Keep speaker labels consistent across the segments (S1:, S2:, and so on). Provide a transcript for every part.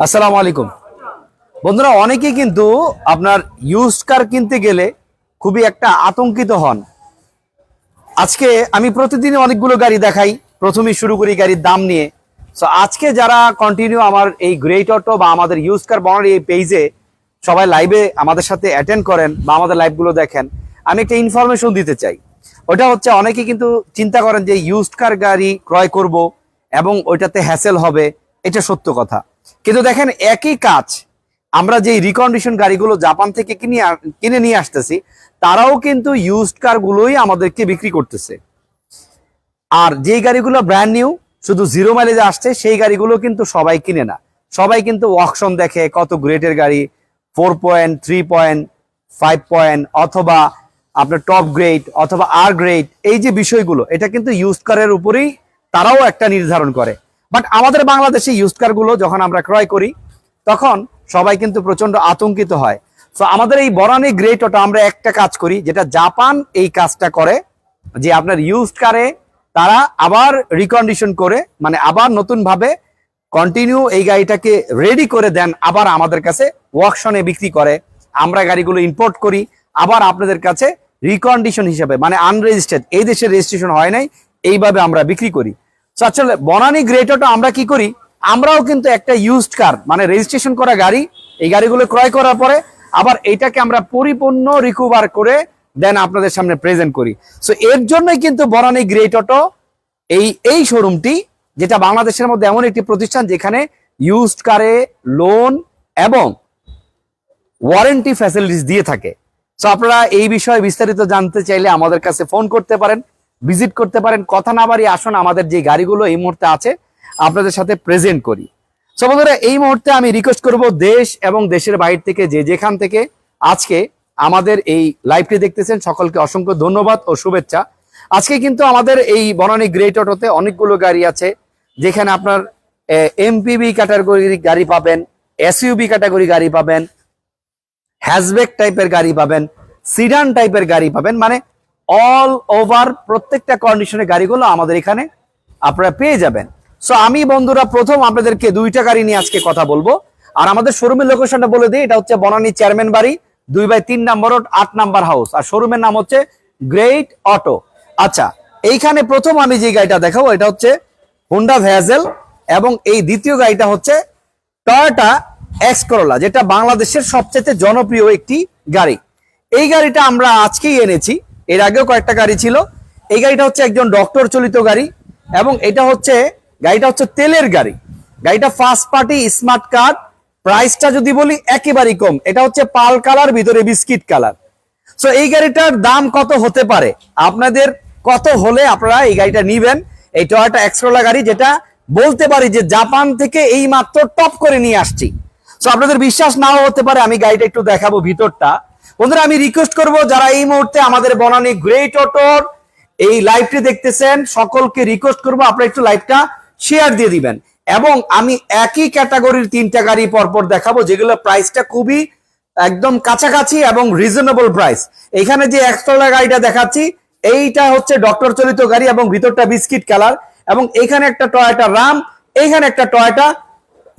S1: আসসালামু আলাইকুম বন্ধুরা, অনেকেই কিন্তু আপনার ইউজড কার কিনতে গেলে খুবই একটা আতঙ্কিত হন। আজকে আমি প্রতিদিন অনেকগুলো গাড়ি দেখাই, প্রথমেই শুরু করি গাড়ির দাম নিয়ে। সো আজকে যারা কন্টিনিউ আমার এই গ্রেট অটো বা আমাদের ইউজড কার বনার এই পেজে সবাই লাইভে আমাদের সাথে অ্যাটেন্ড করেন বা আমাদের লাইভগুলো দেখেন, আমি একটা ইনফরমেশন দিতে চাই। ওটা হচ্ছে, অনেকে কিন্তু চিন্তা করেন যে ইউজড কার গাড়ি ক্রয় করব এবং ওইটাতে হ্যাসেল হবে। এটা সত্য কথা, কিন্তু দেখেন একই কাজ আমরা যে রিকন্ডিশন গাড়িগুলো জাপান থেকে কিনে নিয়ে আসতেছি, তারাও কিন্তু ইউজড কার গুলোই আমাদেরকে বিক্রি করতেছে। আর যেই গাড়িগুলো ব্র্যান্ড নিউ শুধু জিরো মাইলেজে আসছে, সেই গাড়িগুলো কিন্তু সবাই কিনে না। সবাই কিন্তু অকশন দেখে কত গ্রেডের গাড়ি, 4 3 5 অথবা আপনার টপ গ্রেড অথবা আর গ্রেড, এই যে বিষয়গুলো, এটা কিন্তু ইউজড কারের উপরেই তারাও একটা নির্ধারণ করে। বাট আমাদের বাংলাদেশে ইউজড কার গুলো যখন আমরা ক্রয় করি, তখন সবাই কিন্তু প্রচন্ড আতঙ্কিত হয়। তো আমাদের এই বরানি গ্রেট অটো আমরা একটা কাজ করি, যেটা জাপান এই কাজটা করে, যে আপনার ইউজড কারে তারা আবার রিকন্ডিশন করে, মানে আবার নতুন ভাবে কন্টিনিউ এই গাড়িটাকে রেডি করে দেন, আবার আমাদের কাছে ওয়ার্কশনে বিক্রি করে। আমরা গাড়িগুলো ইম্পোর্ট করি, আবার আপনাদের কাছে রিকন্ডিশন হিসেবে, মানে আনরেজিস্টার্ড, এই দেশে রেজিস্ট্রেশন হয় নাই, এইভাবে আমরা বিক্রি করি। তো আসলে বনানী গ্রেট অটো আমরা কি করি, আমরাও কিন্তু একটা ইউজড কার, মানে রেজিস্ট্রেশন করা গাড়ি, এই গাড়িগুলো ক্রয় করার পরে আবার এইটাকে আমরা পরিপূর্ণ রিকভার করে দেন আপনাদের সামনে প্রেজেন্ট করি। সো এর জন্যই কিন্তু বনানী গ্রেট অটো এই শোরুমটি, যেটা বাংলাদেশের মধ্যে এমন একটি প্রতিষ্ঠান যেখানে ইউজড কারে লোন এবং ওয়ারেন্টি ফ্যাসিলিটিস দিয়ে থাকে। সো আপনারা এই বিষয়ে বিস্তারিত জানতে চাইলে আমাদের কাছে ফোন করতে পারেন, ভিজিট করতে পারেন। কথা না বাড়িয়ে আসুন, আমাদের যে গাড়িগুলো এই মুহূর্তে আছে আপনাদের সাথে প্রেজেন্ট করি। সো বন্ধুরা, এই মুহূর্তে আমি রিকোয়েস্ট করব, দেশ এবং দেশের বাইরে থেকে যে যেখান থেকে আজকে আমাদের এই লাইভটি দেখতেছেন, সকলকে অসংখ্য ধন্যবাদ ও শুভেচ্ছা। আজকে কিন্তু আমাদের এই বনানী গ্রেট অটোতে অনেকগুলো গাড়ি আছে, যেখানে আপনার এমপিভি ক্যাটাগরির গাড়ি পাবেন, এসইউভি ক্যাটাগরি গাড়ি পাবেন, হ্যাশব্যাক টাইপের গাড়ি পাবেন, সিডান টাইপের গাড়ি পাবেন, মানে অল ওভার প্রত্যেকটা কন্ডিশনের গাড়িগুলো আমাদের এখানে আপনারা পেয়ে যাবেন। সো আমি বন্ধুরা প্রথম আপনাদেরকে দুইটা গাড়ি নিয়ে আজকে কথা বলবো। আর আমাদের শোরুমের লোকেশনটা বলে দিই, এটা হচ্ছে বনানী চেয়ারম্যান বাড়ি, 2/3 নম্বর রোড, 8 নাম্বার হাউস। আর শোরুমের নাম হচ্ছে গ্রেট অটো। আচ্ছা, এইখানে প্রথম আমি যে গাড়িটা দেখাবো, এটা হচ্ছে হোন্ডা ভ্যাজেল, এবং এই দ্বিতীয় গাড়িটা হচ্ছে টয়োটা এক্স করোলা, যেটা বাংলাদেশের সবচেয়ে জনপ্রিয় একটি গাড়ি। এই গাড়িটা আমরা আজকেই এনেছি, এর আগেও কয়েকটা গাড়ি ছিল। এই গাড়িটা হচ্ছে একজন ডক্টর চালিত গাড়ি, এবং এটা হচ্ছে গাড়িটা হচ্ছে তেলের গাড়ি। গাড়িটা ফার্স্ট পার্টি স্মার্ট কার্ড। প্রাইসটা যদি বলি একেবারেই কম, এটা হচ্ছে পাল কালার, ভিতরে বিস্কিট কালার। সো এই গাড়িটার দাম কত হতে পারে, আপনাদের কত হলে আপনারা এই গাড়িটা নিবেন? এই টয়োটা এক্স করোলা গাড়ি, যেটা বলতে পারি যে জাপান থেকে এই মাত্র টপ করে নিয়ে আসছি। সো আপনাদের বিশ্বাস নাও হতে পারে, আমি গাড়িটা একটু দেখাবো ভিতরটা। বন্ধুরা, আমি রিকোয়েস্ট করব যারা এই মুহূর্তে আমাদের বনানী গ্রেট অটোর এই লাইভটি দেখতেছেন, সকলকে রিকোয়েস্ট করব আপনারা একটু লাইভটা শেয়ার দিয়ে দিবেন। এবং আমি একই ক্যাটাগরির 3টা গাড়ি পরপর দেখাবো, যেগুলো প্রাইসটা খুবই একদম কাছাকাছি এবং রিজনেবল প্রাইস। এখানে যে এক্সট্রা গাড়িটা দেখাচ্ছি, এইটা হচ্ছে ডক্টর চালিত গাড়ি এবং ভিতরটা বিস্কিট কালার, এবং এখানে একটা টয়োটা রাম, এখানে একটা টয়োটা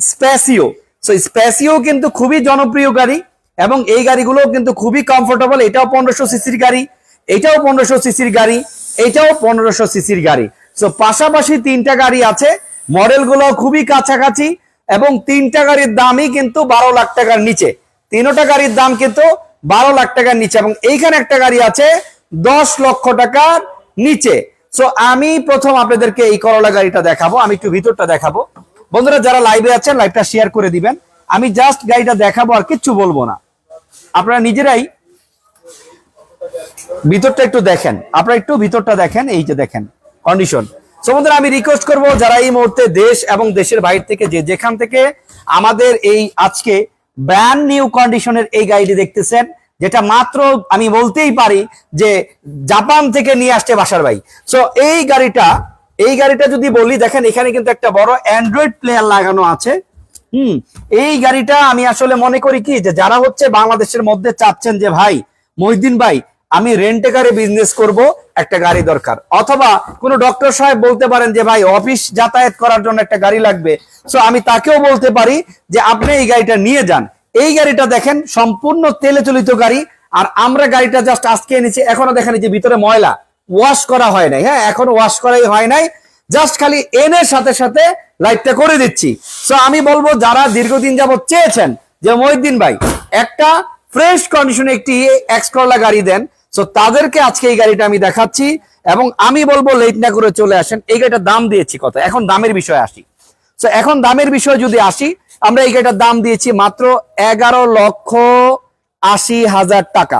S1: স্প্যাসিও। সো স্প্যাসিও কিন্তু খুবই জনপ্রিয় গাড়ি, এবং এই গাড়িগুলো কিন্তু খুবই কমফোর্টেবল। এটাও 1500 সিসির গাড়ি, এটাও 1500 সিসির গাড়ি, এটাও 1500 সিসির গাড়ি। সো পাশাপাশি 3টা গাড়ি আছে, মডেলগুলো খুবই কাছাকাছি, এবং 3টা গাড়ির দামই কিন্তু 12 লাখ টাকার নিচে। 3টা গাড়ির দাম কিন্তু 12 লাখ টাকার নিচে, এবং এইখানে একটা গাড়ি আছে 10 লক্ষ টাকার নিচে। সো আমি প্রথম আপনাদেরকে এই করোলা গাড়িটা দেখাবো, আমি একটু ভিতরটা দেখাবো। বন্ধুরা যারা লাইভে আছেন, লাইভটা শেয়ার করে দিবেন। আমি জাস্ট গাড়িটা দেখাবো, আর কিচ্ছু বলবো না, আপনারা নিজেরাই ভিতরটা একটু দেখেন। আপনারা একটু ভিতরটা দেখেন, এই যে দেখেন কন্ডিশন। সো বন্ধুরা, আমি রিকোয়েস্ট করবো যারা এই মুহূর্তে দেশ এবং দেশের বাইরে থেকে যে যেখান থেকে আমাদের এই আজকে ব্র্যান্ড নিউ কন্ডিশনের এই গাড়িটি দেখতেছেন, যেটা মাত্র আমি বলতেই পারি যে জাপান থেকে নিয়ে আসছে বাসার ভাই। সো এই গাড়িটা যদি বলি, দেখেন এখানে কিন্তু একটা বড় অ্যান্ড্রয়েড প্লেয়ার লাগানো আছে। এই গাড়িটা আমি আসলে মনে করি কি, যে যারা হচ্ছে বাংলাদেশের মধ্যে চাচ্ছেন যে ভাই মহিউদ্দিন ভাই আমি রেন্টে গাড়ি বিজনেস করব, একটা গাড়ি দরকার, অথবা কোনো ডক্টর সাহেব বলতে পারেন যে ভাই অফিস যাতায়াত করার জন্য একটা গাড়ি লাগবে, সো আমি তাকেও বলতে পারি যে আপনি এই গাড়িটা নিয়ে যান। এই গাড়িটা দেখেন সম্পূর্ণ তেলে চালিত গাড়ি, আর আমরা গাড়িটা জাস্ট আজকে এনেছি, এখনো দেখেন যে ভিতরে ময়লা, ওয়াশ করা হয় নাই, হ্যাঁ এখনো ওয়াশ করাই হয় নাই, জাস্ট খালি এনে সাথে সাথে লাইটটা করে দিচ্ছি। সো আমি বলবো যারা দীর্ঘদিন যাবত চেয়েছেন যে মহিউদ্দিন ভাই একটা ফ্রেশ কন্ডিশনে একটি এক্স করলা গাড়ি দেন, সো তাদেরকে আজকে এই গাড়িটা আমি দেখাচ্ছি, এবং আমি বলবো লেট না করে চলে আসেন। এই গাড়িটার দাম দিয়েছি কত, এখন দামের বিষয়ে আসি। সো এখন দামের বিষয়ে যদি আসি, আমরা এই গাড়িটার দাম দিয়েছি মাত্র 11,80,000 টাকা,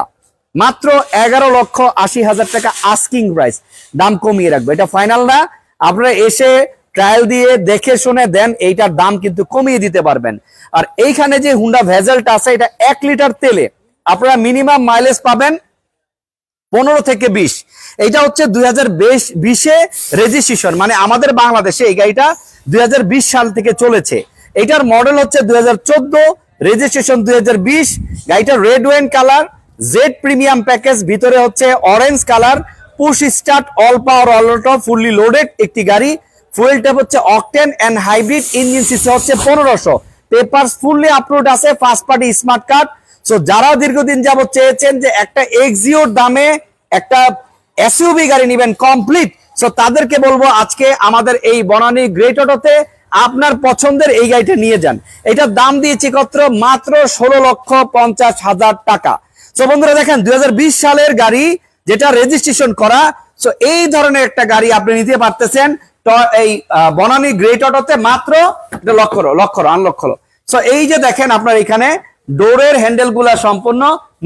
S1: মাত্র 11,80,000 টাকা আস্কিং প্রাইস, দাম কমিয়ে রাখবো, এটা ফাইনাল না। আপনারা এসে ট্রায়াল দিয়ে দেখে শুনে দেন, এইটার দাম কিন্তু কমিয়ে দিতে পারবেন। আর এইখানে যে হুন্ডা ভেজেলটা আছে, এটা 1 লিটার তেলে আপনারা মিনিমাম মাইলেজ পাবেন 15 থেকে 20। এটা হচ্ছে 2020-এ রেজিস্ট্রেশন, মানে আমাদের বাংলাদেশে এই গাড়িটা 2020 সাল থেকে চলেছে। এটার মডেল হচ্ছে 2014, রেজিস্ট্রেশন 2020। গাড়িটা red wine colour, Z premium package, ভিতরে হচ্ছে orange colour, push start, all power all auto, fully loaded একটি গাড়ি। ফুয়েল ট্যাপ হচ্ছে octane and hybrid, engine CC হচ্ছে 1500, পেপারস ফুললি আপলোড আছে, first party smart card. So যারা দীর্ঘদিন যাবত চেয়েছেন যে একটা এক্সিওর দামে একটা এসইউভি গাড়ি নেবেন কমপ্লিট, সো তাদেরকে বলবো আজকে আমাদের এই বনানী গ্রেট অটোতে আপনার পছন্দের এই গাড়িটা নিয়ে যান। এটার দাম দিয়েছি কত, মাত্র 16,50,000 টাকা। সো বন্ধুরা দেখেন 2020 সালের গাড়ি, যেটা রেজিস্ট্রেশন করা, সো এই ধরনের একটা গাড়ি আপনি নিতে পারতেছেন এই বনানী গ্রেট অটোতে মাত্র, এটা লক্ষ্য আনলক্ষ। সো এই যে দেখেন আপনার এখানে ডোরের হ্যান্ডেল গুলা সম্পূর্ণ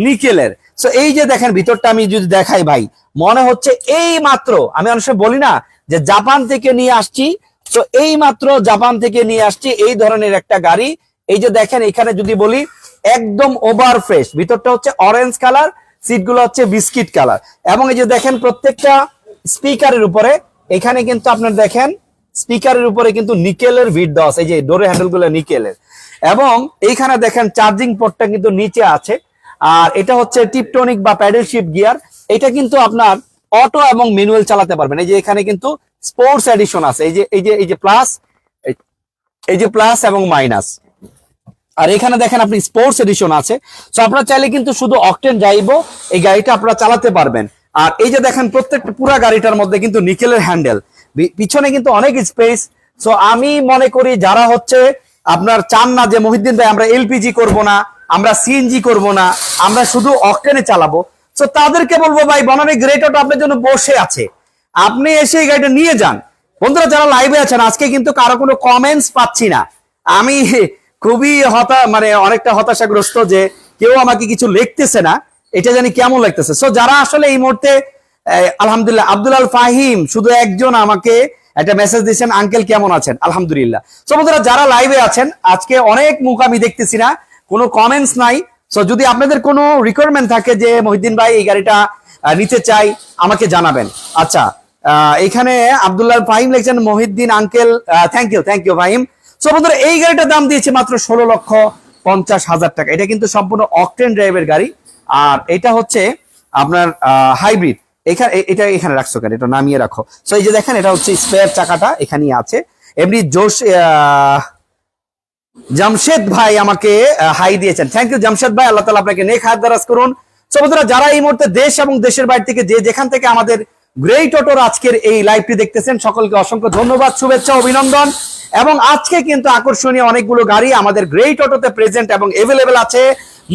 S1: নিকেলের। সো এই যে দেখেন ভিতরটা আমি যদি দেখাই ভাই, মনে হচ্ছে এই মাত্র, আমি অনেক সময় বলি না যে জাপান থেকে নিয়ে আসছি, তো এই মাত্র জাপান থেকে নিয়ে আসছি এই ধরনের একটা গাড়ি। এই যে দেখেন এখানে যদি বলি একদম ওভার ফ্রেশ, ভিতরটা হচ্ছে অরেঞ্জ কালার, সিটগুলো হচ্ছে বিস্কিট কালার, এবং এই যে দেখেন প্রত্যেকটা স্পিকারের উপরে, এখানে কিন্তু আপনার দেখেন স্পিকারের উপরে কিন্তু নিকেলের ভিট দেওয়া আছে, এই যে ডোরের হ্যান্ডেল গুলো নিকেলের, এবং এইখানে দেখেন চার্জিং পোর্টটা কিন্তু নিচে আছে। আর এটা হচ্ছে টিপটনিক বা প্যাডেল শিফট গিয়ার, এটা কিন্তু আপনার অটো এবং ম্যানুয়াল চালাতে পারবেন। এই যে এখানে কিন্তু স্পোর্টস এডিশন আছে, এই যে প্লাস, এই যে প্লাস এবং মাইনাস, আর এখানে দেখেন আপনি স্পোর্টস এডিশন আছে। সো আপনারা চাইলে কিন্তু শুধু অকটেন যাইবো এই গাড়িটা আপনারা চালাতে পারবেন। আর এই যে দেখেন প্রত্যেকটা পুরো গাড়িটার মধ্যে কিন্তু নিকেলের হ্যান্ডেল, পিছনে কিন্তু অনেক স্পেস। সো আমি মনে করি যারা হচ্ছে আপনার চান না যে মহিউদ্দিন ভাই আমরা এলপিজি করব না, আমরা সিএনজি করব না, আমরা শুধু অকটেনে চালাবো, সো তাদেরকে বলবো ভাই বনানী গ্রেট অটো আপনার জন্য বসে আছে, আপনি এসে এই গাড়িটা নিয়ে যান। বন্ধুরা যারা লাইভে আছেন, আজকে কিন্তু কারো কোনো কমেন্টস পাচ্ছি না, আমি খুবই মানে অনেকটা হতাশাগ্রস্ত যে কেউ আমাকে কিছু লিখতেছে না, এটা জানি কেমন লাগতেছে। সো যারা আসলে এই মুহূর্তে আলহামদুলিল্লাহ, আব্দুল আল ফাহিম শুধু একজন আমাকে একটা মেসেজ দিয়েছেন, আঙ্কেল কেমন আছেন, আলহামদুলিল্লাহ। সো বন্ধুরা যারা লাইভে আছেন, আজকে অনেক মুখ আমি দেখতেছি না, কোনো কমেন্টস নাই। সো যদি আপনাদের কোনো রিকোয়ারমেন্ট থাকে যে মহিউদ্দিন ভাই এই গাড়িটা নিতে চাই, আমাকে জানাবেন। আচ্ছা, এখানে আব্দুল্লাহ ফাহিম লিখছেন Mohiuddin uncle, thank you Fahim. So বন্ধুরা এই গাড়িটার দাম দিয়েছে মাত্র 16,50,000 টাকা। এটা কিন্তু সম্পূর্ণ অকটেন ড্রাইভের গাড়ি, আর এটা হচ্ছে আপনার হাইব্রিড। এটা এখানে রাখছো কেন, এটা নামিয়ে রাখো। সো এই যে দেখেন এটা হচ্ছে স্পেয়ার চাকাটা এখানেই আছে। এমনি জামশেদ ভাই আমাকে হাই দিয়েছেন, থ্যাংক ইউ জামশেদ ভাই, আল্লাহ তাআলা আপনাকে নেক হায়াত দারাজ করুন। সো বন্ধুরা যারা এই মুহূর্তে দেশ এবং দেশের বাইরে থেকে যেখান থেকে আমাদের গ্রেট অটোর আজকের এই লাইভটি দেখতেছেন, সকলকে অসংখ্য ধন্যবাদ, শুভেচ্ছা, অভিনন্দন। এবং আজকে কিন্তু আকর্ষণীয় অনেকগুলো গাড়ি আমাদের গ্রেট অটোতে প্রেজেন্ট এবং এভেলেবেল আছে।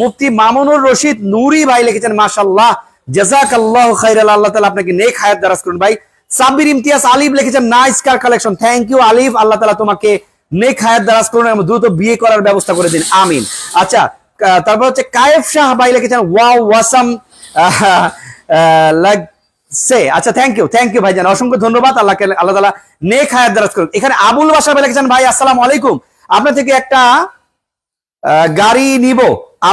S1: মুফতি মামুনুর রশিদ নুরি ভাই লিখেছেন মাশাআল্লাহ, জাযাকাল্লাহু খাইরাল, আল্লাহ তাআলা আপনাকে নেক হায়াত দারাজ করুন ভাই। সাব্বির ইমতিয়াজ আলিফ লিখেছেন nice car collection, thank you Alif, Allah তাআলা তোমাকে নেক হায়াত দারাজ করুন এবং দ্রুত বিয়ে করার ব্যবস্থা করে দিন, আমিন। আচ্ছা, তারপর হচ্ছে কায়েফ শাহ ভাই লিখেছেন ওয়াও ওয়াসাম লাগছে, আচ্ছা থ্যাংক ইউ ভাইজান, অসংখ্য ধন্যবাদ, আল্লাহ তাআলা নেক হায়াত দারাজ করুন। এখানে আবুল বাশার ভাই লিখেছেন ভাই আসসালামু আলাইকুম, আপনার থেকে একটা গাড়ি নিব,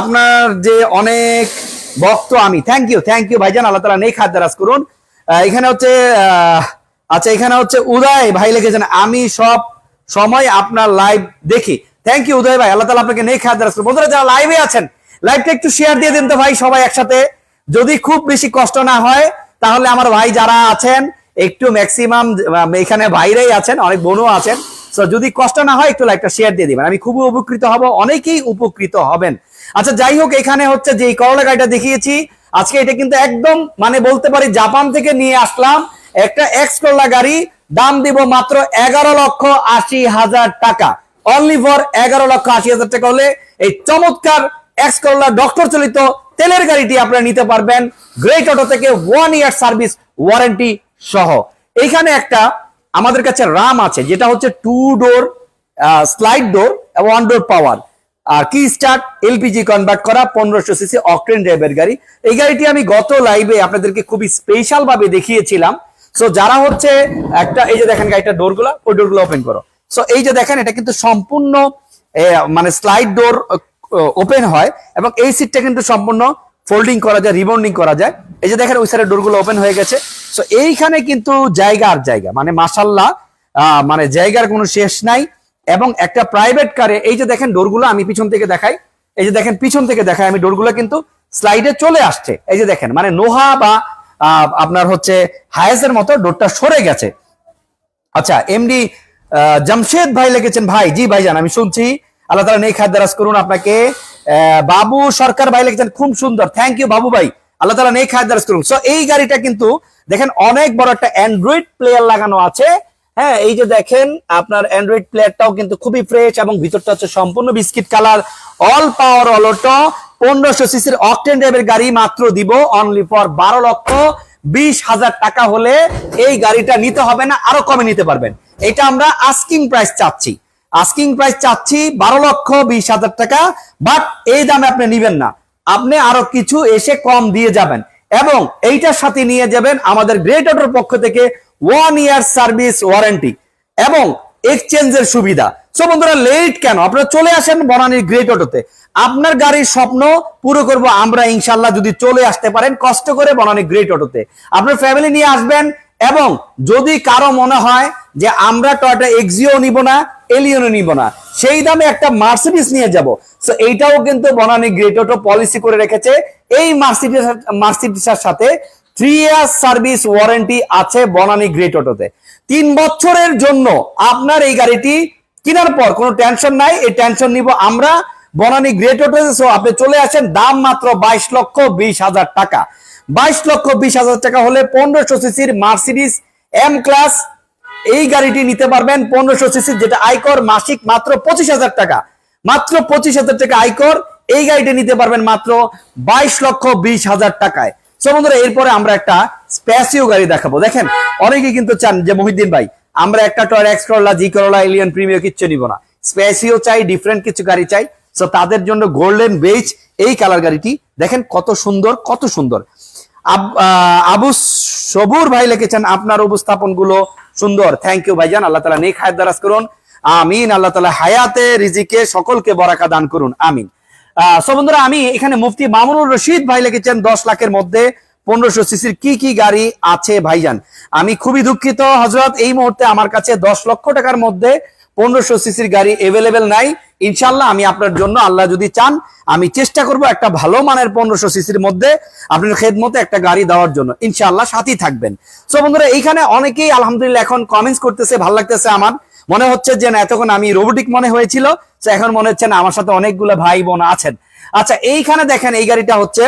S1: আপনার যে অনেক ভক্ত আমি, থ্যাংক ইউ ভাইজান, আল্লাহ তাআলা নেক হায়াত দারাজ করুন। এখানে হচ্ছে আচ্ছা, এখানে হচ্ছে উদয় ভাই লিখেছেন আমি সব সময় আপনার লাইভ দেখি, থ্যাংক ইউ উদয় ভাই, আল্লাহ তাআলা আপনাকে নেক হায়াত দারাজ করুন। বন্ধুরা যারা লাইভে আছেন, লাইভটা একটু শেয়ার দিয়ে দিন তো ভাই, সবাই একসাথে যদি খুব বেশি কষ্ট না হয় তাহলে আমার ভাই যারা আছেন একটু ম্যাক্সিমাম এখানে ভাইরাই আছেন, অনেক বোনও আছেন, তো যদি কষ্ট না হয় একটু লাইকটা শেয়ার দিয়ে দিবেন, আমি খুবই উপকৃত হব, অনেকেই উপকৃত হবেন। আচ্ছা যাই হোক, এখানে হচ্ছে যে করলা গাড়িটা দেখিয়েছি আজকে, এটা কিন্তু একদম মানে বলতে পারি জাপান থেকে নিয়ে আসলাম একটা এক্স করলা গাড়ি, দাম দিব মাত্র 11,80,000 টাকা, অনলি ফর 11,80,000 টাকা হলে এই চমৎকার এক্স করলা ডক্টর চালিত তেলের গাড়িটি আপনারা নিতে পারবেন গ্রেট অটো থেকে 1 ইয়ার সার্ভিস ওয়ারেন্টি সহ। এইখানে একটা আমাদের কাছে রাম আছে যেটা হচ্ছে 2 ডোর স্লাইড ডোর এবং 1 ডোর পাওয়ার আর কি স্টার্ট এলপিজি কনভার্ট করা 1500 সিসি অকটেন ড্রাইভের গাড়ি। এই গাড়িটি আমি গত লাইভে আপনাদেরকে খুবই স্পেশাল ভাবে দেখিয়েছিলাম। সো যারা হচ্ছে একটা এই যে দেখেন গাড়িটা ডোরগুলো, ওই ডোরগুলো ওপেন করো। সো এই যে দেখেন এটা কিন্তু সম্পূর্ণ মানে স্লাইড ডোর ওপেন হয় এবং এই সিটটা কিন্তু সম্পূর্ণ ফোল্ডিং করা যায়, রিবন্ডিং করা যায়। এই যে দেখেন ওই সাইডের ডোরগুলো ওপেন হয়ে গেছে। সো এইখানে কিন্তু জায়গা আর জায়গা, মানে মাশাআল্লাহ মানে জায়গার কোনো শেষ নাই। এবং একটা প্রাইভেট কারে এই যে দেখেন ডোরগুলো আমি পিছন থেকে দেখাই, এই যে দেখেন পিছন থেকে দেখাই আমি ডোরগুলো কিন্তু স্লাইডে চলে আসছে। এই যে দেখেন মানে নোহা বা আপনার হচ্ছে হায়েসের মতো ডোরটা সরে গেছে। আচ্ছা এমডি জামশেদ ভাই লিখেছেন, ভাই জি ভাইজান আমি শুনছি, আল্লাহ তাআলা নেক হায়াত দারাজ করুন আপনাকে। বাবু সরকার ভাই লিখেছেন খুব সুন্দর, থ্যাংক ইউ বাবু ভাই, আল্লাহ তাআলা নেক হায়াত দারাজ করুন। সো এই গাড়িটা কিন্তু দেখেন অনেক বড় একটা অ্যান্ড্রয়েড প্লেয়ার লাগানো আছে। হ্যাঁ এই যে দেখেন আপনার অ্যান্ড্রয়েড প্লেয়ারটাও কিন্তু খুবই ফ্রেশ এবং ভিতরটা হচ্ছে সম্পূর্ণ biscuit colour, all power all auto 1500 সিসির অকটেন ড্রাইভের গাড়ি মাত্র দিব অনলি ফর 12,20,000 টাকা হলে এই গাড়িটা নিতে হবে না, আরো কমে নিতে পারবেন। এটা আমরা আস্কিং প্রাইস চাচ্ছি, আস্কিং প্রাইস চাচ্ছি 12,20,000 টাকা, বাট এই দামে আপনি নিবেন না, আপনি আরো কিছু এসে কম দিয়ে যাবেন এবং এইটার সাথে নিয়ে যাবেন আমাদের গ্রেট অটোর পক্ষ থেকে 1 ইয়ার সার্ভিস ওয়ারেন্টি এবং এক্সচেঞ্জের সুবিধা। সো বন্ধুরা লেট কেন, আপনারা চলে আসেন বনানীর গ্রেট অটোতে, আপনার গাড়ির স্বপ্ন পুরো করব আমরা ইনশাআল্লাহ যদি চলে আসতে পারেন কষ্ট করে বনানী গ্রেট অটোতে। আপনার ফ্যামিলি নিয়ে আসবেন এবং যদি কারো মনে হয় যে আমরা টয়োটা এক্সিও নিব না, এলিয়নও নিব না, সেই দামে একটা মার্সিডিজ নিয়ে যাব, সো এইটাও কিন্তু বনানী গ্রেট অটো পলিসি করে রেখেছে। এই মার্সিডিজের সাথে 3 ইয়ার সার্ভিস ওয়ারেন্টি আছে বনানী গ্রেট অটোতে। 3 বছরের জন্য আপনার এই গাড়িটি কেনার পর কোনো টেনশন নাই, এই টেনশন নিব আমরা বনানী গ্রেট অটোতে। সো আপনি চলে আসেন, দাম মাত্র 22,20,000 টাকা, 22,20,000 টাকা হলে 1500 সিসির মার্সিডিজ এম ক্লাস এই গাড়িটি নিতে পারবেন 1500 সিসির, যেটা আয়কর মাসিক মাত্র 25,000 টাকা, মাত্র 25,000 টাকা আয়কর, এই গাড়িটি নিতে পারবেন মাত্র 22,20,000 টাকায়। সো বন্ধুরা এরপরে আমরা একটা স্পেসিও গাড়ি দেখাবো। দেখেন অনেকে কিন্তু চান যে মহিউদ্দিন ভাই আমরা একটা টয়োটা এক্স করলা, জি করলা, এলিয়ন, প্রিমিয়ার কিচ্ছু নিব না, স্পেসিও চাই, ডিফারেন্ট কিছু গাড়ি চাই। সো তাদের জন্য গোল্ডেন বেজ এই কালার গাড়িটি দেখেন কত সুন্দর, কত সুন্দর। আবু সবুর ভাই লিখেছেন আপনার উপস্থাপন গুলো সুন্দর, থ্যাংক ইউ ভাইজান, আল্লাহ তাআলা নেক হায়াত দারাজ করুন, আমিন, আল্লাহ তাআলা হায়াতে রিজিকে সকলকে বরাকা দান করুন, আমিন। সো বন্ধুরা আমি এখানে মুফতি মামুনুর রশিদ ভাই লিখেছেন 10 লাখের মধ্যে 1500 সিসির কি কি গাড়ি আছে ভাইজান। আমি খুবই দুঃখিত হযরত, এই মুহূর্তে আমার কাছে 10 লক্ষ টাকার মধ্যে 1500 সিসির গাড়ি अवेलेबल নাই। ইনশাআল্লাহ আমি আপনার জন্য আল্লাহ যদি চান আমি চেষ্টা করব একটা ভালো মানের 1500 সিসির মধ্যে আপনার খেদমতে একটা গাড়ি দেওয়ার জন্য, ইনশাআল্লাহ সাথী থাকবেন। সো বন্ধুরা এইখানে অনেকেই আলহামদুলিল্লাহ এখন কমেন্টস করতেছে, ভালো লাগতেছে, আমার মনে হচ্ছে যে না এতক্ষণ আমি রোবোটিক মনে হয়েছিল, তো এখন মনে হচ্ছে না আমার সাথে অনেকগুলো ভাই বোন আছেন। আচ্ছা এইখানে দেখেন এই গাড়িটা হচ্ছে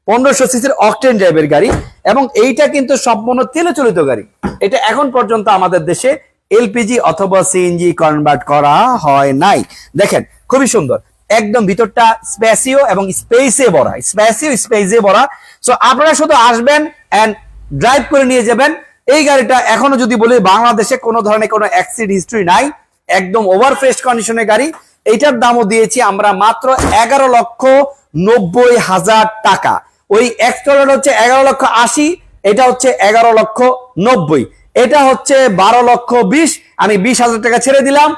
S1: 1500 সিসির অকটেন ড্রাইভের গাড়ি এবং এইটা কিন্তু সম্পূর্ণ তেলে চালিত গাড়ি, এটা এখন পর্যন্ত আমাদের দেশে এলপিজি অথবা সিএনজি কনভার্ট করা হয় নাই। দেখেন খুবই সুন্দর, একদম ভিতরটা স্পেসিও এবং স্পেসে ভরা, স্পেসিও স্পেসে ভরা। সো আপনারা শুধু আসবেন এন্ড ড্রাইভ করে নিয়ে যাবেন। এই গাড়িটা এখনো যদি বলি বাংলাদেশে কোনো ধরনের কোনো অ্যাক্সিডেন্ট হিস্ট্রি নাই, একদম ওভার ফ্রেশ কন্ডিশনের গাড়ি। এইটার দামও দিয়েছি আমরা মাত্র 11,90,000 টাকা। ওই এক্সট্রা হচ্ছে 11,80,000, এটা হচ্ছে 11,90,000, এটা হচ্ছে 12,20,000, আমি 20,000 টাকা ছেড়ে দিলাম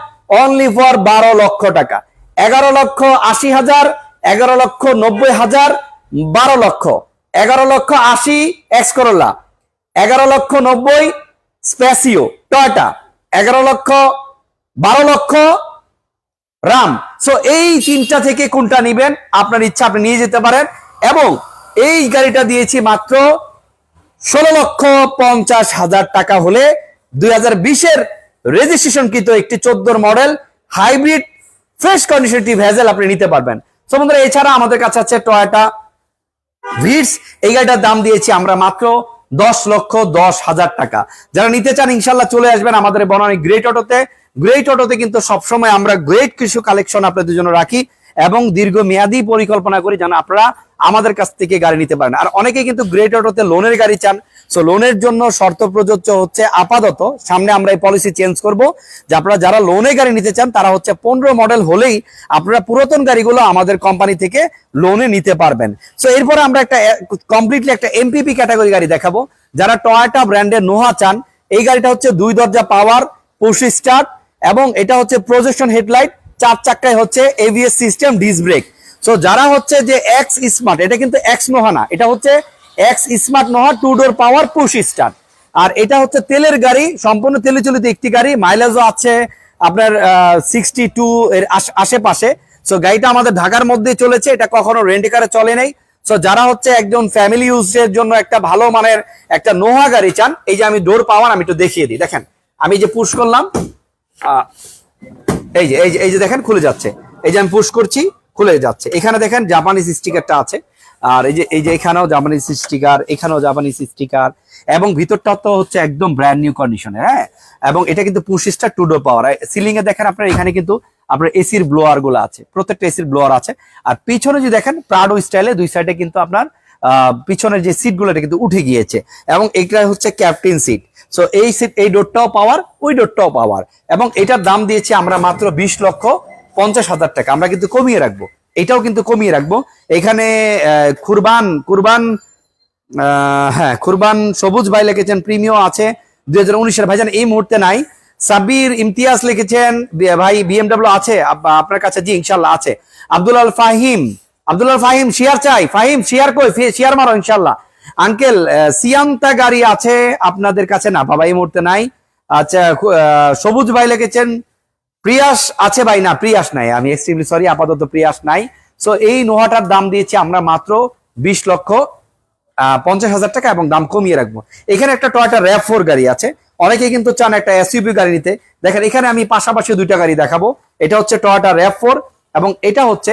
S1: অনলি ফর 12 লক্ষ টাকা। 11,80,000, 11,90,000, 12 লক্ষ, 11,80,000 এক্স করোলা, 11,90,000 স্পেসিও টয়োটা, 11 লক্ষ, 12 লক্ষ রাম। সো এই তিনটা থেকে কোনটা নিবেন আপনার ইচ্ছা, আপনি নিয়ে যেতে পারেন। এবং এই গাড়িটা দিয়েছি মাত্র 16,50,000 টাকা হলে 2020-এর রেজিস্ট্রেশন কিন্তু একটি 14 model hybrid fresh condition bezel আপনি নিতে পারবেন। তো বন্ধুরা এছাড়া আমাদের কাছে আছে টয়োটা ভিটস, এই গাড়িটার দাম দিয়েছি আমরা মাত্র 10,10,000 টাকা। যারা নিতে চান ইনশাল্লাহ চলে আসবেন আমাদের বনানী গ্রেট অটোতে। গ্রেট অটোতে কিন্তু সবসময় আমরা গ্রেট কিছু কালেকশন আপনাদের জন্য রাখি এবং দীর্ঘমেয়াদী পরিকল্পনা করি যেন আপনারা আমাদের কাছ থেকে গাড়ি নিতে পারেন। আর অনেকে কিন্তু গ্রেট অটোতে লোনের গাড়ি চান, সো লোনের জন্য শর্ত প্রযোজ্য হচ্ছে আপাতত, সামনে আমরা এই পলিসি চেঞ্জ করব যে আপনারা যারা লোনে গাড়ি নিতে চান তারা হচ্ছে 15 মডেল হলেই আপনারা পুরাতন গাড়িগুলো আমাদের কোম্পানি থেকে লোনে নিতে পারবেন। সো এরপর আমরা একটা কমপ্লিটলি একটা এমপিপি ক্যাটাগরি গাড়ি দেখাবো। যারা টয়োটা ব্র্যান্ডের নোহা চান, এই গাড়িটা হচ্ছে 2 দরজা পাওয়ার, পুশ স্টার্ট এবং এটা হচ্ছে প্রজেকশন হেডলাইট, 4 চাকায় হচ্ছে ABS system, disc brake. So যারা হচ্ছে যে এক্স স্মার্ট, এটা কিন্তু এক্স নোহা না, এটা হচ্ছে এক্স স্মার্ট নোহা 2 ডোর পাওয়ার পুশ স্টার্ট। আর এটা হচ্ছে তেলের গাড়ি, সম্পূর্ণ তেলে চালিত একটি গাড়ি, মাইলেজও আছে আপনার 62 এর আশেপাশে। সো গাড়িটা আমাদের ঢাকার মধ্যে চলেছে, এটা কখনো রেন্ট কারে চলে নাই। সো যারা হচ্ছে একজন ফ্যামিলি ইউজের জন্য একটা ভালো মানের একটা নোহা গাড়ি চান, এই যে আমি ডোর পাওয়ার আমি একটু দেখিয়ে দিই। দেখেন আমি যে পুশ করলাম, এই যে দেখেন খুলে যাচ্ছে, এই যে আমি পুশ করছি খুলে যাচ্ছে। এখানে দেখেন জাপানিজ স্টিকারটা আছে, আর এই যে এখানেও জাপানিজ স্টিকার, এখানেও জাপানিজ স্টিকার, এবং ভিতরটা তো হচ্ছে একদম ব্র্যান্ড নিউ কন্ডিশনে। হ্যাঁ, এবং এটা কিন্তু পুশ স্টার 2 ডোর পাওয়ার। সিলিং এ দেখেন আপনার এখানে কিন্তু আপনার এসির ব্লোয়ার গুলো আছে, প্রত্যেকটা এসির ব্লোয়ার আছে। আর পিছনে যদি দেখেন প্রাডো স্টাইলে দুই সাইডে কিন্তু আপনার পিছনের যে সিট গুলো এটা কিন্তু উঠে গিয়েছে, এবং এটা হচ্ছে ক্যাপ্টেন সিট। সো এই সিট, এই ডোরটাও পাওয়ার, ওই ডোরটাও পাওয়ার, এবং এটার দাম দিয়েছি আমরা মাত্র 20,50,000 টাকা। আমরা কিন্তু কমিয়ে রাখবো, এটাও কিন্তু কমিয়ে রাখবো। এখানে কুরবান সবুজ ভাই লিখেছেন প্রিমিয়াম আছে 2019-এর, ভাইজান এই মুহূর্তে নাই। সাবির ইমতিয়াজ লিখেছেন ভাই বিএমডব্লিউ আছে আপনার কাছে? জি ইনশাল্লাহ আছে। আব্দুল ফাহিম শেয়ার চাই, ফাহিম শেয়ার কই, শেয়ার মারো ইনশাল্লাহ। আঙ্কেল সিয়ান্তা গাড়ি আছে আপনাদের কাছে? না বাবা এই মুহূর্তে নাই। আচ্ছা সবুজ ভাই লিখেছেন প্রিয়াস আছে? ভাই না, প্রিয়াস নাই, আমি এক্সট্রিমলি সরি, আপাতত প্রিয়াস নাই। সো এই নোহাটার দাম দিয়েছি আমরা মাত্র 20,50,000 টাকা, এবং দাম কমিয়ে রাখবো। এখানে একটা টয়োটা RAV4 গাড়ি আছে, অনেকে কিন্তু চান একটা এসইউভি গাড়ি নিতে। দেখেন এখানে আমি পাশাপাশি দুইটা গাড়ি দেখাবো। এটা হচ্ছে টয়োটা RAV4 এবং এটা হচ্ছে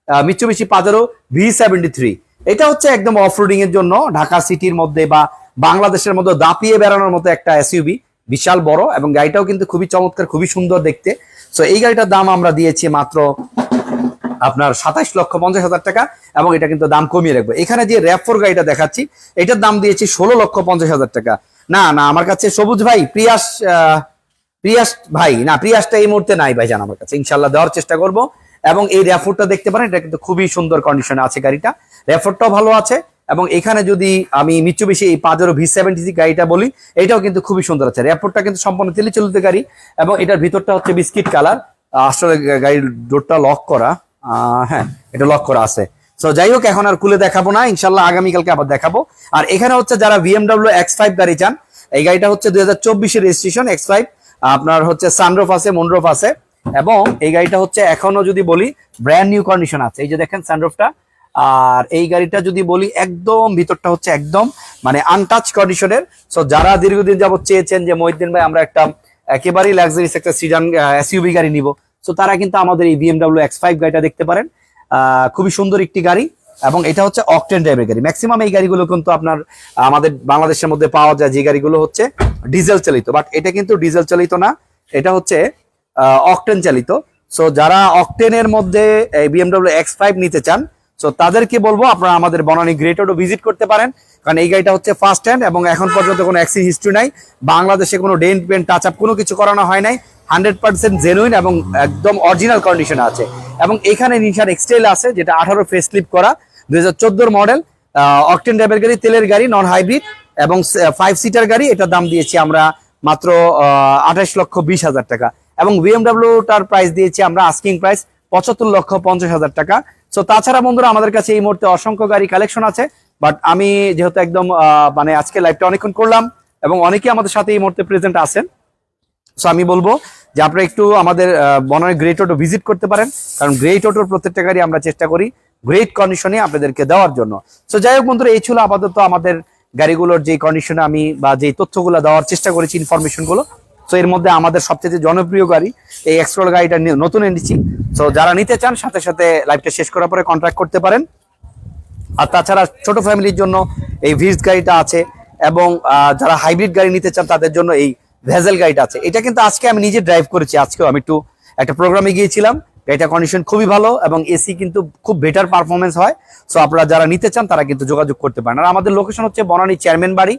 S1: মিৎসুবিশি পাজেরো V73। এটা হচ্ছে একদম অফরোডিং এর জন্য ঢাকা সিটির মধ্যে বা বাংলাদেশের মধ্যে দাপিয়ে বেড়ানোর মতো একটা এসইউভি, বিশাল বড়, এবং গাড়িটাও কিন্তু খুবই চমৎকার, খুবই সুন্দর দেখতে। সো এই গাড়িটার দাম আমরা দিয়েছি মাত্র আপনার 27,50,000 টাকা, এবং এটা কিন্তু দাম কমিয়ে রাখবো। এখানে যে RAV4 গাড়িটা দেখাচ্ছি এটার দাম দিয়েছি 16,50,000 টাকা। না আমার কাছে সবুজ ভাই, প্রিয়াস ভাই না, প্রিয়াসটা এই মুহূর্তে নাই ভাই জান আমার কাছে, ইনশাল্লাহ দেওয়ার চেষ্টা করব। এবং এই RAV4টা দেখতে পারেন, এটা কিন্তু খুবই সুন্দর কন্ডিশনে আছে গাড়িটা, RAV4টাও ভালো আছে। এবং এখানে যদি আমি মিৎসুবিশি এই পাজেরো V70 গাড়িটা বলি, এটাও কিন্তু খুবই সুন্দর আছে। RAV4টা কিন্তু সম্পূর্ণ তেলে চালিত গাড়ি, এবং এটার ভিতরটা হচ্ছে বিস্কিট কালার। আসলে গাড়ির ডোরটা লক করা, হ্যাঁ এটা লক করা আছে। সো যাই হোক, এখন আর খুলে দেখাবো না, ইনশাল্লাহ আগামীকালকে আবার দেখাবো। আর এখানে হচ্ছে যারা BMW X5 গাড়ি চান, এই গাড়িটা হচ্ছে 2024-এর রেজিস্ট্রেশন X5, আপনার হচ্ছে সানরুফ আছে, মুনরুফ আছে, এবং এই গাড়িটা হচ্ছে এখনো যদি বলি ব্র্যান্ড নিউ কন্ডিশন আছে। এই যে দেখেন সানরুফটা। আর এই গাড়িটা যদি বলি একদম ভিতরটা হচ্ছে একদম মানে আনটাচ কন্ডিশনের। সো যারা দীর্ঘদিন যাবত চেয়েছেন যে মহিউদ্দিন ভাই আমরা একটা একেবারেই লাক্সারিয়াস একটা সিডান এসইউভি গাড়ি নিব, সো তারা কিন্তু আমাদের এই BMW X5 গাড়িটা দেখতে পারেন। খুবই সুন্দর একটি গাড়ি, এবং এটা হচ্ছে অকটেন টাইপের গাড়ি। ম্যাক্সিমাম এই গাড়িগুলো কিন্তু আপনার আমাদের বাংলাদেশের মধ্যে পাওয়া যায় যে গাড়িগুলো হচ্ছে ডিজেল চালিত, বাট এটা কিন্তু ডিজেল চালিত না, এটা হচ্ছে অকটেন চালিত। সো যারা অকটেনের মধ্যে BMW X5 নিতে চান, সো তাদেরকে বলবো আপনারা আমাদের বনানী গ্রেট অটো ভিজিট করতে পারেন, কারণ এই গাড়িটা হচ্ছে ফার্স্ট হ্যান্ড, এবং এখন পর্যন্ত কোনো অ্যাক্সিডেন্ট হিস্ট্রি নাই, বাংলাদেশে কোনো ডেন্ট পেন্ট টাচ আপ কোনো কিছু করানো হয় নাই, 100% জেনুইন এবং একদম অরিজিনাল কন্ডিশনে আছে। এবং এখানে নিশান এক্সটেল আছে, যেটা 18 ফেস স্লিপ করা 2014 মডেল, অকটেন ড্রাইভের গাড়ি, তেলের গাড়ি, নন হাইব্রিড এবং 5 সিটার গাড়ি। এটার দাম দিয়েছি আমরা মাত্র 28,20,000 টাকা, এবং BMW-টার প্রাইস দিয়েছি আমরা আস্কিং প্রাইস 75,50,000 টাকা। সো তাছাড়া বন্ধুরা আমাদের কাছে এই মুহূর্তে অসংখ্য গাড়ি কালেকশন আছে, বাট আমি যেহেতু একদম মানে আজকে লাইভটা অনেকক্ষণ করলাম এবং অনেকেই আমাদের সাথে এই মুহূর্তে প্রেজেন্ট আছেন, সো আমি বলবো যে আপনারা একটু আমাদের বনানী গ্রেট অটো ভিজিট করতে পারেন, কারণ গ্রেট অটোর প্রত্যেকটা গাড়ি আমরা চেষ্টা করি গ্রেট কন্ডিশনে আপনাদেরকে দেওয়ার জন্য। সো যাই হোক বন্ধুরা, এই ছিল আপাতত আমাদের গাড়িগুলোর যে কন্ডিশনে আমি বা যে তথ্যগুলো দেওয়ার চেষ্টা করেছি, ইনফরমেশন গুলো। তো এর মধ্যে আমাদের সবচেয়ে জনপ্রিয় গাড়ি এই এক্সক্রল গাড়িটা নতুন এনেছি। তো যারা নিতে চান সাথে সাথে লাইভটা শেষ করার পরে কন্ট্যাক্ট করতে পারেন। আর তাছাড়া ছোট ফ্যামিলির জন্য এই ভিজ গাড়িটা আছে, এবং যারা হাইব্রিড গাড়ি নিতে চান তাদের জন্য এই ভেজেল গাড়িটা আছে। এটা কিন্তু আজকে আমি নিজে ড্রাইভ করেছি, আজকেও আমি একটু একটা প্রোগ্রামে গিয়েছিলাম। গাড়িটা কন্ডিশন খুবই ভালো এবং এসি কিন্তু খুব বেটার পারফরমেন্স হয়। সো আপনারা যারা নিতে চান তারা কিন্তু যোগাযোগ করতে পারেন। আর আমাদের লোকেশন হচ্ছে বনানী চেয়ারম্যান বাড়ি,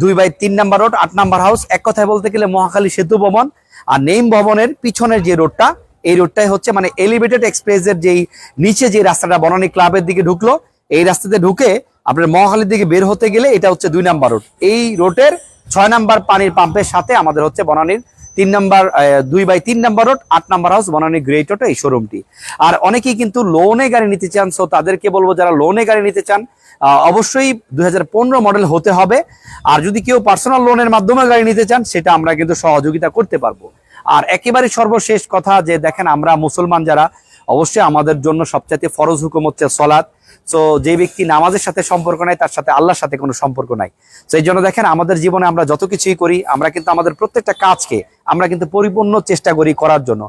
S1: 2/3 নম্বর রোড, 8 নম্বর হাউস। এক কথায় বলতে গেলে মহাখালী সেতু ভবন আর নেইম ভবনের পিছনের যে রোডটা, এই রোডটাই হচ্ছে মানে এলিভেটেড এক্সপ্রেসের যেই নিচে যে রাস্তাটা বনানী ক্লাবের দিকে ঢুকলো, এই রাস্তাতে ঢুকে আপনার মহাখালীর দিকে বের হতে গেলে এটা হচ্ছে 2 নম্বর রোড। এই রোডের 6 নম্বর পানির পাম্পের সাথে আমাদের হচ্ছে বনানীর 2/3 নম্বর রোড, 8 নম্বর হাউস, বনানী গ্রেট অটো এই শোরুমটি। আর অনেকেই কিন্তু লোনে গাড়ি নিতে চান, সো তাদেরকে বলবো যারা লোনে গাড়ি নিতে চান অবশ্যই 2015 মডেল হতে হবে। আর যদি কেউ পার্সোনাল লোনের মাধ্যমে গাড়ি নিতে চান সেটা আমরা কিন্তু সহযোগিতা করতে পারবো। আর একেবারে সর্বশেষ কথা যে দেখেন, আমরা মুসলমান যারা, অবশ্যই আমাদের জন্য সবচেয়ে ফরজ হুকুম হচ্ছে সলাৎ। সো যে ব্যক্তি নামাজের সাথে সম্পর্ক নাই তার সাথে আল্লাহর সাথে কোনো সম্পর্ক নাই। সেই জন্য দেখেন, আমাদের জীবনে আমরা যত কিছুই করি, আমরা কিন্তু আমাদের প্রত্যেকটা কাজকে আমরা কিন্তু পরিপূর্ণ চেষ্টা করি করার জন্য।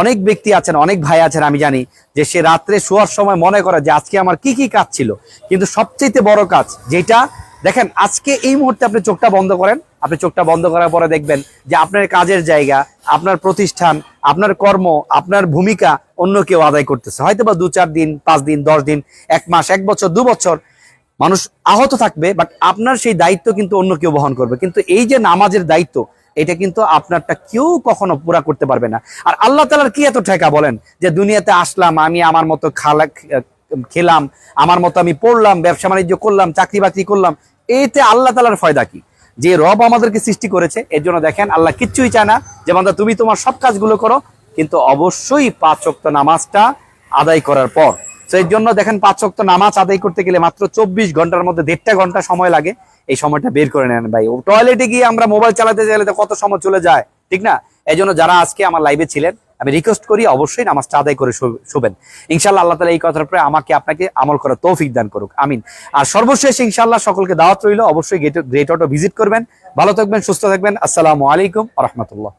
S1: অনেক ব্যক্তি আছেন, অনেক ভাই আছেন, আমি জানি যে সে রাত্রে শোয়ার সময় মনে করে যে আজকে আমার কি কি কাজ ছিল, কিন্তু সবচেয়ে বড় কাজ যেটা দেখেন, আজকে এই মুহূর্তে আপনি চোখটা বন্ধ করেন, আপনি চোখটা বন্ধ করার পরে দেখবেন যে আপনার কাজের জায়গা, আপনার প্রতিষ্ঠান, আপনার কর্ম, আপনার ভূমিকা অন্য কেউ আদায় করতেছে। হয়তো বা 2-4 দিন, 5 দিন, 10 দিন, 1 মাস, 1 বছর, 2 বছর মানুষ আহত থাকবে, বাট আপনার সেই দায়িত্ব কিন্তু অন্য কেউ বহন করবে। কিন্তু এই যে নামাজের দায়িত্ব, এটা কিন্তু আপনারটা কেউ কখনো পুরা করতে পারবে না। আর আল্লাহ তাআলার কি এত ঠেকা বলেন, যে দুনিয়াতে আসলাম আমি আমার মতো খেলাম, আমার মতো আমি পড়লাম, ব্যবসা বাণিজ্য করলাম, চাকরি বাকরি করলাম, এতে আল্লাহ তাআলার ফায়দা কি? যে রব আমাদেরকে সৃষ্টি করেছে, এর জন্য দেখেন আল্লাহ কিচ্ছুই চায় না যে বান্দা তুমি তোমার সব কাজগুলো করো, কিন্তু অবশ্যই 5 ওয়াক্ত নামাজটা আদায় করার পর। তো এর জন্য দেখেন 5 ওয়াক্ত নামাজ আদায় করতে গেলে মাত্র 24 ঘন্টার মধ্যে 1.5 ঘন্টা সময় লাগে। এই সময়টা বের করে নেন ভাই। টয়লেটে গিয়ে আমরা মোবাইল চালাতে চাইলে তো কত সময় চলে যায়, ঠিক না? এই জন্য যারা আজকে আমার লাইভে ছিলেন, আমি রিকোয়েস্ট করি অবশ্যই নামাজটা আদায় করে শুবেন। ইনশাআল্লাহ আল্লাহ তাআলা এই কথার উপরে আমাকে আপনাকে আমল করার তৌফিক দান করুক, আমিন। আর সর্বশেষ ইনশাআল্লাহ সকলকে দাওয়াত রইল, অবশ্যই গ্রেট অটো ভিজিট করবেন। ভালো থাকবেন, সুস্থ থাকবেন। আসসালামু আলাইকুম ওয়া রাহমাতুল্লাহ।